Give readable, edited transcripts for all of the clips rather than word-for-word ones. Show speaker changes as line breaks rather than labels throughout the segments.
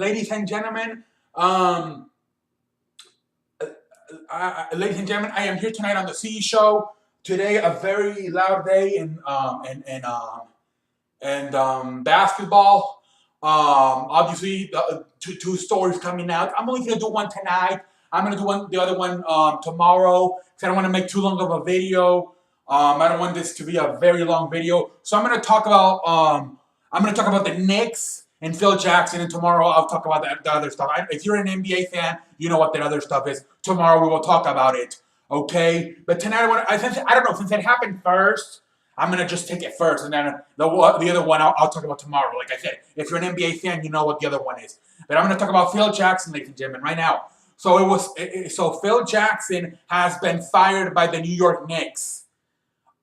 ladies and gentlemen. Ladies and gentlemen, I am here tonight on the CE show. Today, a very loud day in basketball. Obviously, two stories coming out. I'm only gonna do one tonight. I'm gonna do the other one tomorrow because I don't want to make too long of a video. I don't want this to be a very long video, so I'm gonna talk about the Knicks and Phil Jackson, and tomorrow I'll talk about the other stuff. If you're an NBA fan, you know what that other stuff is. Tomorrow we will talk about it, okay? But tonight I don't know, since it happened first, I'm gonna just take it first, and then the other one I'll talk about tomorrow. Like I said, if you're an NBA fan, you know what the other one is. But I'm gonna talk about Phil Jackson, ladies and gentlemen, right now. So Phil Jackson has been fired by the New York Knicks.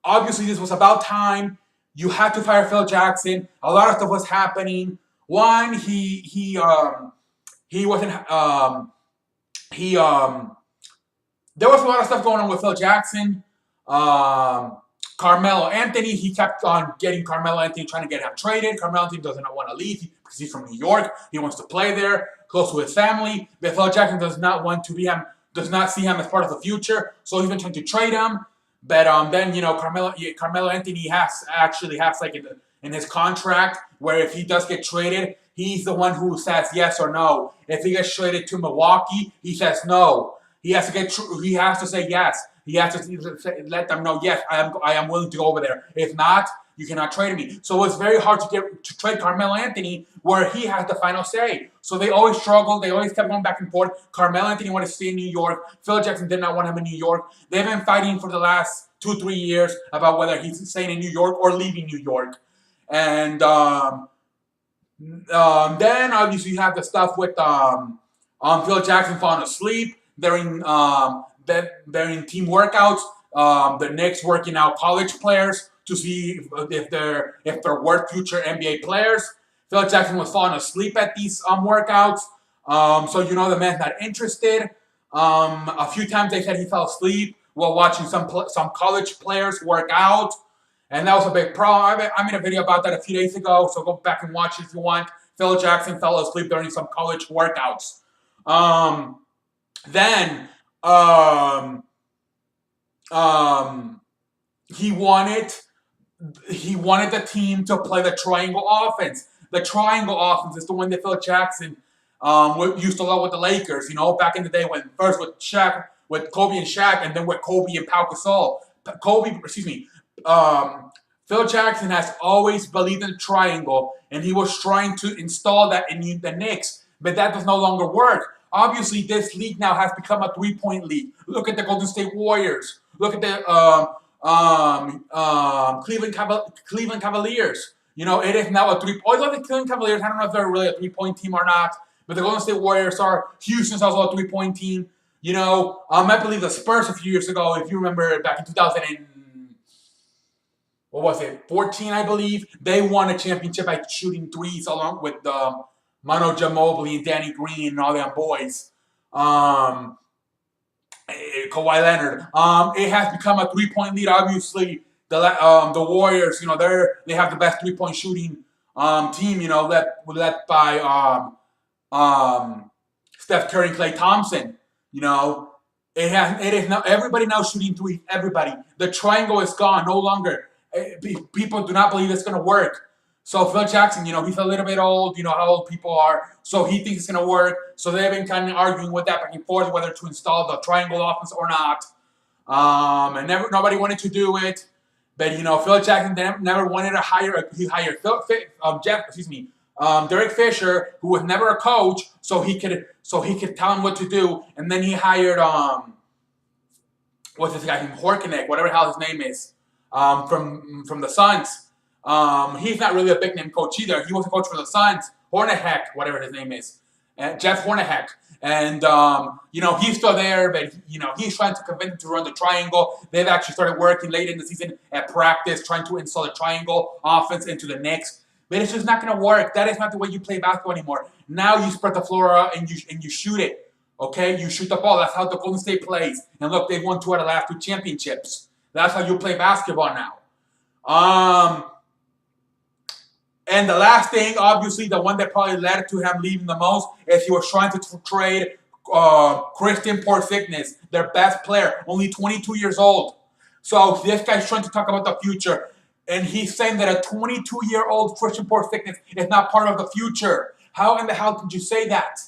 Obviously, this was about time. You had to fire Phil Jackson. A lot of stuff was happening. One, he wasn't there was a lot of stuff going on with Phil Jackson. Carmelo Anthony, he kept on getting Carmelo Anthony, trying to get him traded. Carmelo Anthony does not want to leave because he's from New York. He wants to play there, close to his family. But Phil Jackson does not see him as part of the future, so he's been trying to trade him. But then, you know, Carmelo Anthony has like in his contract where if he does get traded, he's the one who says yes or no. If he gets traded to Milwaukee, he says no. He has to say yes. He has to let them know, yes, I am willing to go over there. If not, you cannot trade me. So it's very hard to trade Carmelo Anthony where he has the final say. So they always struggled. They always kept going back and forth. Carmelo Anthony wanted to stay in New York. Phil Jackson did not want him in New York. They've been fighting for the last 2-3 years about whether he's staying in New York or leaving New York. And then obviously you have the stuff with Phil Jackson falling asleep during team workouts. The Knicks working out college players to see if they're worth future NBA players. Phil Jackson was falling asleep at these workouts. So you know the man's not interested. A few times they said he fell asleep while watching some college players work out. And that was a big problem. I made a video about that a few days ago, so go back and watch it if you want. Phil Jackson fell asleep during some college workouts. Then he wanted the team to play the triangle offense. The triangle offense is the one that Phil Jackson used to love with the Lakers. You know, back in the day when first with Kobe and Shaq, and then with Kobe and Pau Gasol. Phil Jackson has always believed in the triangle, and he was trying to install that in the Knicks, but that does no longer work. Obviously, this league now has become a three-point league. Look at the Golden State Warriors. Look at the Cleveland Cavaliers. You know, it is now a three. Although the Cleveland Cavaliers, I don't know if they're really a three-point team or not, but the Golden State Warriors are. Houston's also a three-point team. You know, I believe the Spurs a few years ago, if you remember back in 14, I believe, they won a championship by shooting threes along with Manu Ginobili and Danny Green and all them boys. Kawhi Leonard. It has become a three-point lead. Obviously, the Warriors, you know, they have the best three-point shooting team. You know, led by Steph Curry and Klay Thompson. You know, it is now everybody now shooting threes. Everybody. The triangle is gone. No longer. People do not believe it's going to work. So Phil Jackson, you know, he's a little bit old. You know how old people are. So he thinks it's going to work. So they've been kind of arguing with that back and forth whether to install the triangle offense or not. And nobody wanted to do it. But, you know, Phil Jackson never wanted to hire. He hired Derek Fisher, who was never a coach, so he could tell him what to do. And then he hired what's this guy named Horkanek, whatever the hell his name is, from the Suns. He's not really a big name coach either. He was a coach for the Suns. Hornacek, whatever his name is, Jeff Hornacek. And you know, he's still there, but you know, he's trying to convince him to run the triangle. They've actually started working late in the season at practice, trying to install the triangle offense into the Knicks. But it's just not going to work. That is not the way you play basketball anymore. Now you spread the floor out and you shoot it. Okay, you shoot the ball. That's how the Golden State plays. And look, they've won 2 out of the last 2 championships. That's how you play basketball now. And the last thing, obviously, the one that probably led to him leaving the most, is he was trying to trade Christian Porzingis, their best player, only 22 years old. So this guy's trying to talk about the future, and he's saying that a 22-year-old Christian Porzingis is not part of the future. How in the hell could you say that?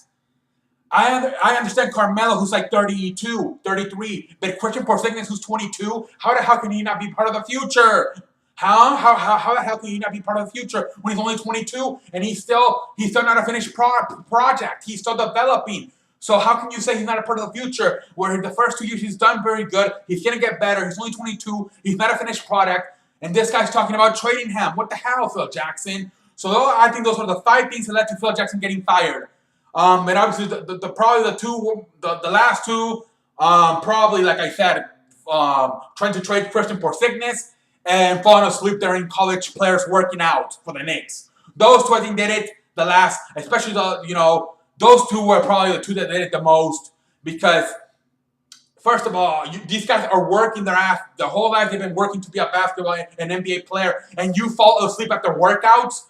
I understand Carmelo, who's like 32, 33, but Christian Porzingis, who's 22, how the hell can he not be part of the future? How the hell can he not be part of the future when he's only 22 and he's still not a finished project? He's still developing. So how can you say he's not a part of the future where the first 2 years he's done very good, he's going to get better, he's only 22, he's not a finished product, and this guy's talking about trading him. What the hell, Phil Jackson? So I think those are the 5 things that led to Phil Jackson getting fired. And obviously, probably the last two, probably like I said, trying to trade Christian Porzingis and falling asleep during college players working out for the Knicks. Those two, I think, did it. The last, especially those two were probably the two that did it the most because, first of all, these guys are working their ass. The whole life they've been working to be a basketball and NBA player, and you fall asleep after workouts.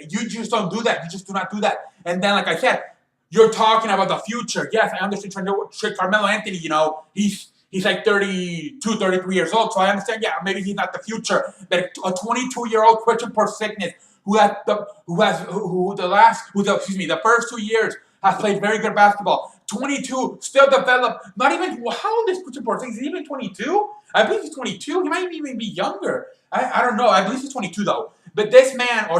You just don't do that. You just do not do that. And then, like I said, you're talking about the future. Yes, I understand trying to trick Carmelo Anthony. He's like 32, 33 years old. So I understand. Yeah, maybe he's not the future. But a 22-year-old Christian Porzingis the first 2 years has played very good basketball. 22, still developed. Not even, how old is Christian Porzingis? Is he even 22? I believe he's 22. He might even be younger. I don't know. I believe he's 22 though. But this man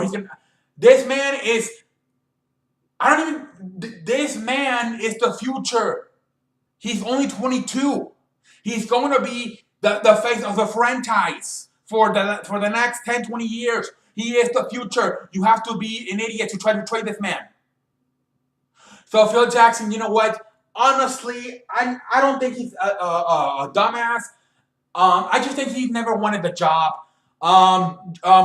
is the future. He's only 22. He's going to be the face of the franchise for the next 10, 20 years. He is the future. You have to be an idiot to try to trade this man. So Phil Jackson, you know what? Honestly, I don't think he's a dumbass. I just think he never wanted the job.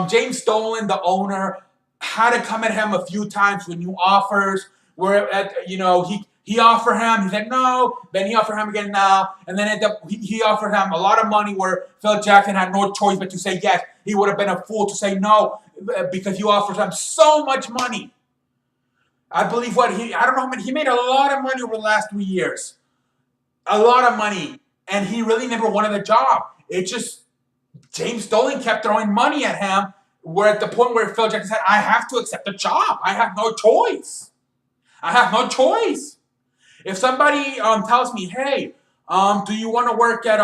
James Dolan, the owner, had to come at him a few times with new offers. Where he offered him, he said no. Then he offered him again no, and then he offered him a lot of money. Where Phil Jackson had no choice but to say yes. He would have been a fool to say no because he offered him so much money. I believe I don't know how many. He made a lot of money over the last 3 years, a lot of money, and he really never wanted a job. It just James Dolan kept throwing money at him. We're at the point where Phil Jackson said, I have to accept the job. I have no choice. I have no choice. If somebody tells me, hey, do you want to work at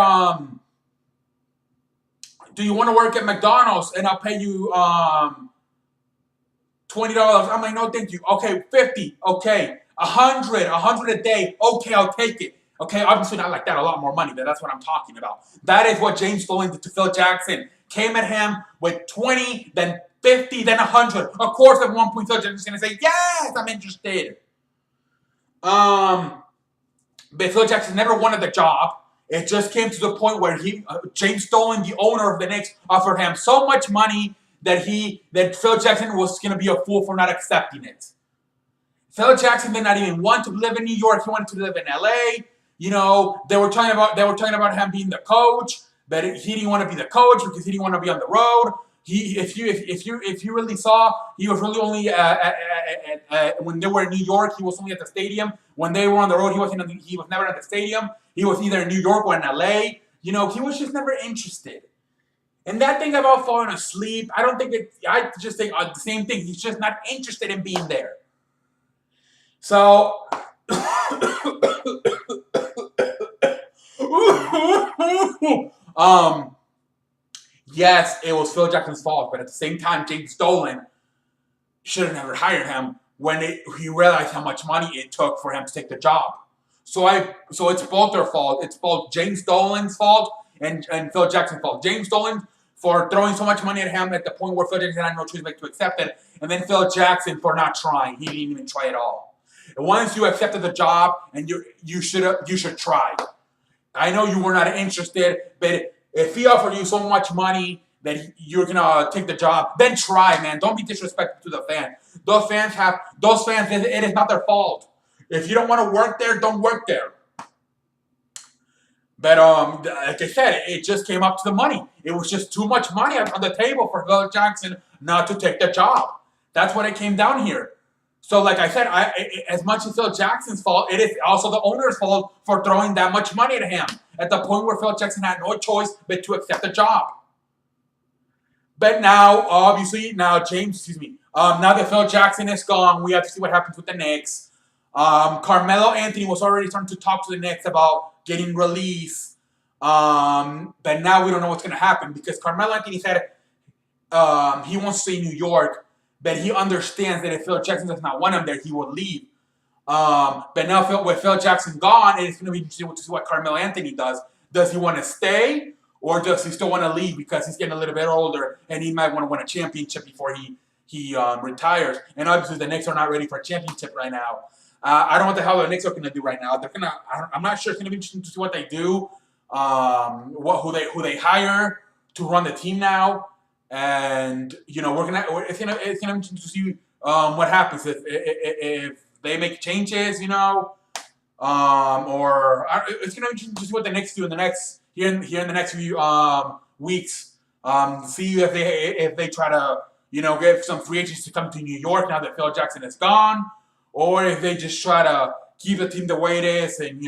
McDonald's and I'll pay you $20, I'm like, no, thank you. Okay, 50, okay, 100 a day, okay, I'll take it. Okay, obviously not like that, a lot more money, but that's what I'm talking about. That is what James Dolan did to Phil Jackson. Came at him with 20, then 50, then 100. Of course, at one point, Phil Jackson's going to say, yes, I'm interested. But Phil Jackson never wanted the job. It just came to the point where James Dolan, the owner of the Knicks, offered him so much money that Phil Jackson was going to be a fool for not accepting it. Phil Jackson did not even want to live in New York. He wanted to live in LA. They were talking about him being the coach, but he didn't want to be the coach because he didn't want to be on the road. If you really saw, he was really only when they were in New York, he was only at the stadium. When they were on the road, he was never at the stadium. He was either in New York or in LA. He was just never interested. And that thing about falling asleep, I just think the same thing. He's just not interested in being there. So, yes, it was Phil Jackson's fault, but at the same time, James Dolan should have never hired him when he realized how much money it took for him to take the job. So it's both their fault. It's both James Dolan's fault and Phil Jackson's fault. James Dolan for throwing so much money at him at the point where Phil Jackson had no choice but to accept it, and then Phil Jackson for not trying. He didn't even try at all. And once you accepted the job, and you should try. I know you were not interested, but if he offered you so much money that you're gonna take the job, then try, man. Don't be disrespectful to the fans. Those fans. It is not their fault. If you don't want to work there, don't work there. But like I said, it just came up to the money. It was just too much money on the table for Phil Jackson not to take the job. That's what it came down here. So, like I said, as much as Phil Jackson's fault, it is also the owner's fault for throwing that much money at him at the point where Phil Jackson had no choice but to accept the job. But now, obviously, now now that Phil Jackson is gone, we have to see what happens with the Knicks. Carmelo Anthony was already starting to talk to the Knicks about getting released. But now we don't know what's going to happen because Carmelo Anthony said he wants to stay in New York, but he understands that if Phil Jackson does not want him there, he will leave. But now with Phil Jackson gone, it's going to be interesting to see what Carmelo Anthony does. Does he want to stay, or does he still want to leave because he's getting a little bit older and he might want to win a championship before he retires? And obviously the Knicks are not ready for a championship right now. I don't know what the hell the Knicks are going to do right now. I'm not sure. It's going to be interesting to see what they do, who they hire to run the team now. And it's gonna be interesting to see what happens if they make changes, or it's gonna be interesting to see what the Knicks do in the next here in the next few weeks. See if they try to get some free agents to come to New York now that Phil Jackson is gone, or if they just try to keep the team the way it is and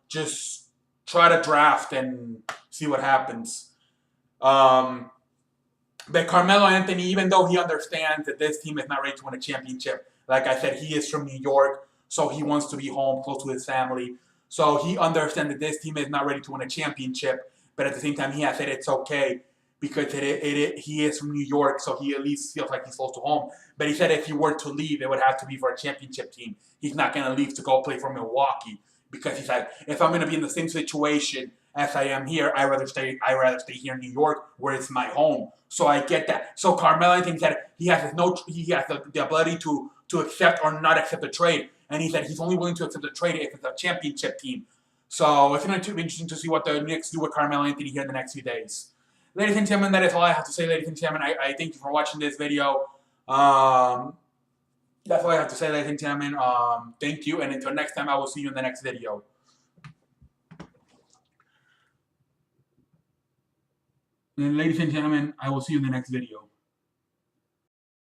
just try to draft and see what happens. But Carmelo Anthony, even though he understands that this team is not ready to win a championship, like I said, he is from New York, so he wants to be home, close to his family. So he understands that this team is not ready to win a championship, but at the same time, he has said it's okay because he is from New York, so he at least feels like he's close to home. But he said if he were to leave, it would have to be for a championship team. He's not going to leave to go play for Milwaukee because he said, if I'm going to be in the same situation as I am here, I'd rather stay here in New York where it's my home. So I get that. So Carmelo Anthony said he has the ability to accept or not accept a trade. And he said he's only willing to accept a trade if it's a championship team. So it's going to be interesting to see what the Knicks do with Carmelo Anthony here in the next few days. Ladies and gentlemen, that is all I have to say, ladies and gentlemen. I thank you for watching this video. That's all I have to say, ladies and gentlemen. Thank you, and until next time, I will see you in the next video. And ladies and gentlemen, I will see you in the next video.